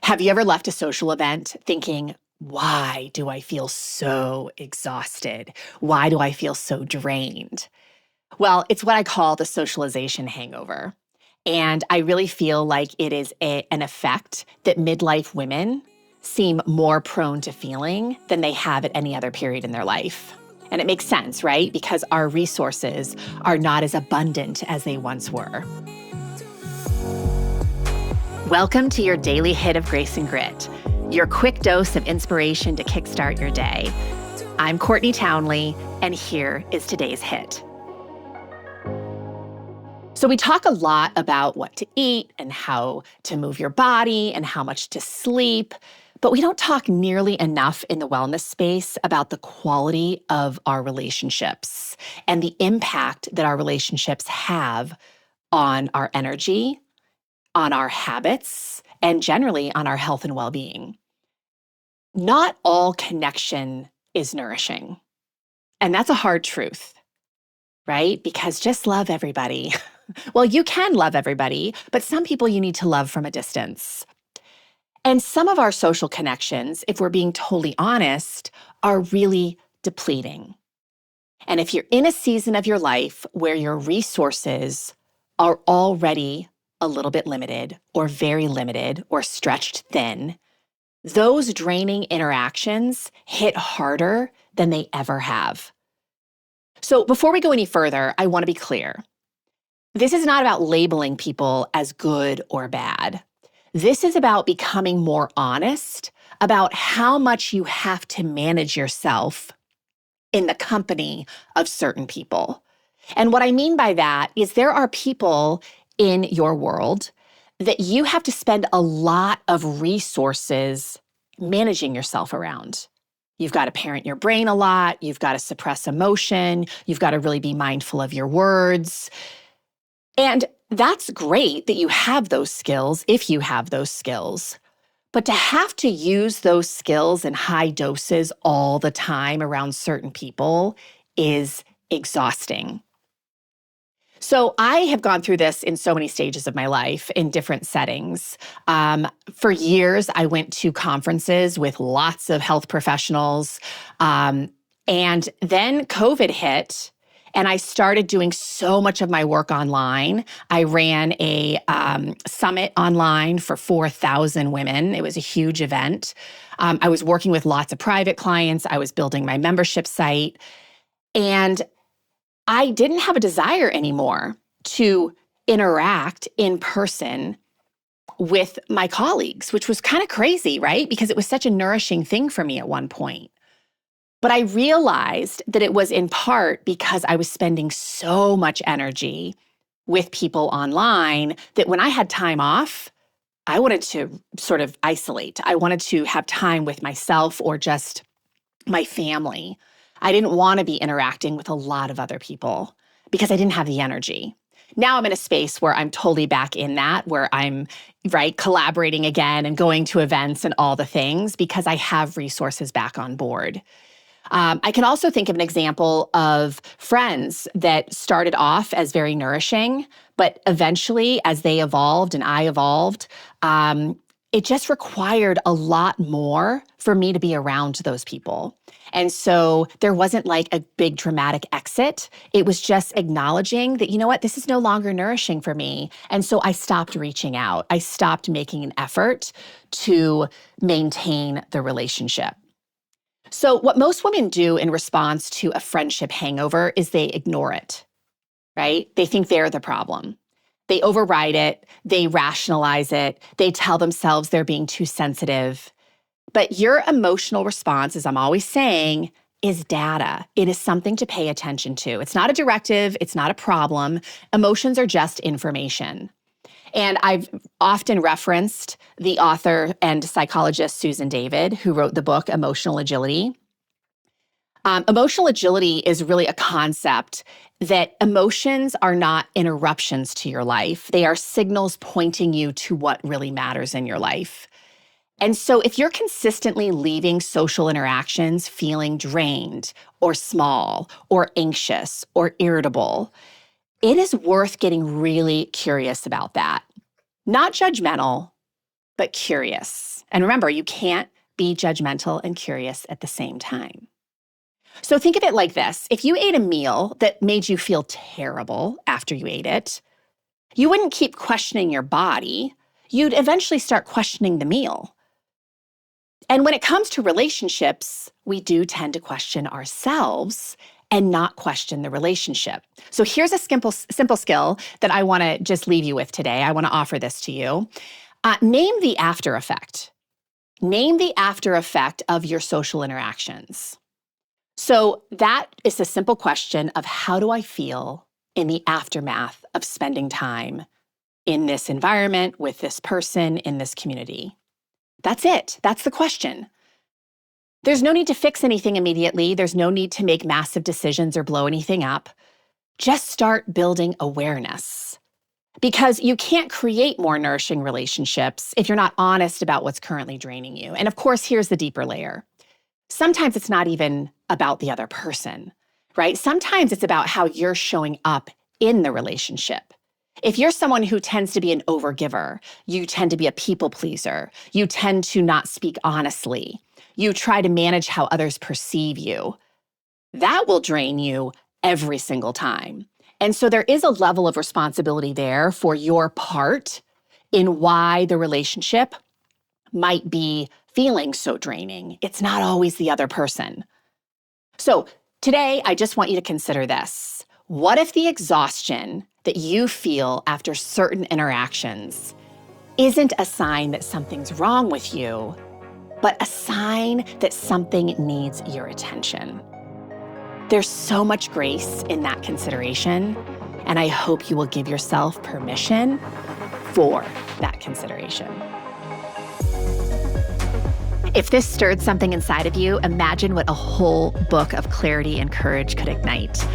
Have you ever left a social event thinking, why do I feel so exhausted? Why do I feel so drained? Well, it's what I call the socialization hangover. And I really feel like it is an effect that midlife women seem more prone to feeling than they have at any other period in their life. And it makes sense, right? Because our resources are not as abundant as they once were. Welcome to your daily hit of grace and grit, your quick dose of inspiration to kickstart your day. I'm Courtney Townley, and here is today's hit. So we talk a lot about what to eat and how to move your body and how much to sleep, but we don't talk nearly enough in the wellness space about the quality of our relationships and the impact that our relationships have on our energy, on our habits, and generally on our health and well-being. Not all connection is nourishing. And that's a hard truth, right? Because just love everybody. Well, you can love everybody, but some people you need to love from a distance. And some of our social connections, if we're being totally honest, are really depleting. And if you're in a season of your life where your resources are already a little bit limited or very limited or stretched thin, those draining interactions hit harder than they ever have. So before we go any further, I want to be clear. This is not about labeling people as good or bad. This is about becoming more honest about how much you have to manage yourself in the company of certain people. And what I mean by that is there are people in your world that you have to spend a lot of resources managing yourself around. You've got to parent your brain a lot. You've got to suppress emotion. You've got to really be mindful of your words. And that's great that you have those skills, if you have those skills. But to have to use those skills in high doses all the time around certain people is exhausting. So I have gone through this in so many stages of my life in different settings. For years, I went to conferences with lots of health professionals. And then COVID hit, and I started doing so much of my work online. I ran a summit online for 4,000 women. It was a huge event. I was working with lots of private clients. I was building my membership site. And I didn't have a desire anymore to interact in person with my colleagues, which was kind of crazy, right? Because it was such a nourishing thing for me at one point. But I realized that it was in part because I was spending so much energy with people online that when I had time off, I wanted to sort of isolate. I wanted to have time with myself or just my family. I didn't want to be interacting with a lot of other people because I didn't have the energy. Now I'm in a space where I'm totally back in that, where I'm collaborating again and going to events and all the things because I have resources back on board. I can also think of an example of friends that started off as very nourishing, but eventually as they evolved and I evolved, it just required a lot more for me to be around those people. And so there wasn't like a big dramatic exit. It was just acknowledging that, you know what, this is no longer nourishing for me. And so I stopped reaching out. I stopped making an effort to maintain the relationship. So what most women do in response to a friendship hangover is they ignore it, right? They think they're the problem. They override it, they rationalize it, they tell themselves they're being too sensitive. But your emotional response, as I'm always saying, is data. It is something to pay attention to. It's not a directive, it's not a problem. Emotions are just information. And I've often referenced the author and psychologist Susan David, who wrote the book Emotional Agility. Emotional agility is really a concept that emotions are not interruptions to your life. They are signals pointing you to what really matters in your life. And so if you're consistently leaving social interactions feeling drained or small or anxious or irritable, it is worth getting really curious about that. Not judgmental, but curious. And remember, you can't be judgmental and curious at the same time. So think of it like this. If you ate a meal that made you feel terrible after you ate it, you wouldn't keep questioning your body. You'd eventually start questioning the meal. And when it comes to relationships, we do tend to question ourselves and not question the relationship. So here's a simple skill that I want to just leave you with today. I want to offer this to you. Name the after effect. Name the after effect of your social interactions. So that is a simple question of how do I feel in the aftermath of spending time in this environment, with this person, in this community? That's it. That's the question. There's no need to fix anything immediately. There's no need to make massive decisions or blow anything up. Just start building awareness. Because you can't create more nourishing relationships if you're not honest about what's currently draining you. And of course, here's the deeper layer. Sometimes it's not even about the other person, right? Sometimes it's about how you're showing up in the relationship. If you're someone who tends to be an overgiver, you tend to be a people pleaser, you tend to not speak honestly, you try to manage how others perceive you, that will drain you every single time. And so there is a level of responsibility there for your part in why the relationship might be feeling so draining. It's not always the other person. So today, I just want you to consider this. What if the exhaustion that you feel after certain interactions isn't a sign that something's wrong with you, but a sign that something needs your attention? There's so much grace in that consideration, and I hope you will give yourself permission for that consideration. If this stirred something inside of you, imagine what a whole book of clarity and courage could ignite.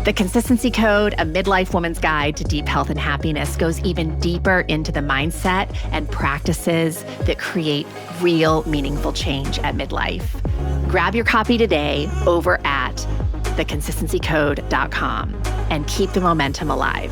The Consistency Code, a midlife woman's guide to deep health and happiness, goes even deeper into the mindset and practices that create real, meaningful change at midlife. Grab your copy today over at theconsistencycode.com and keep the momentum alive.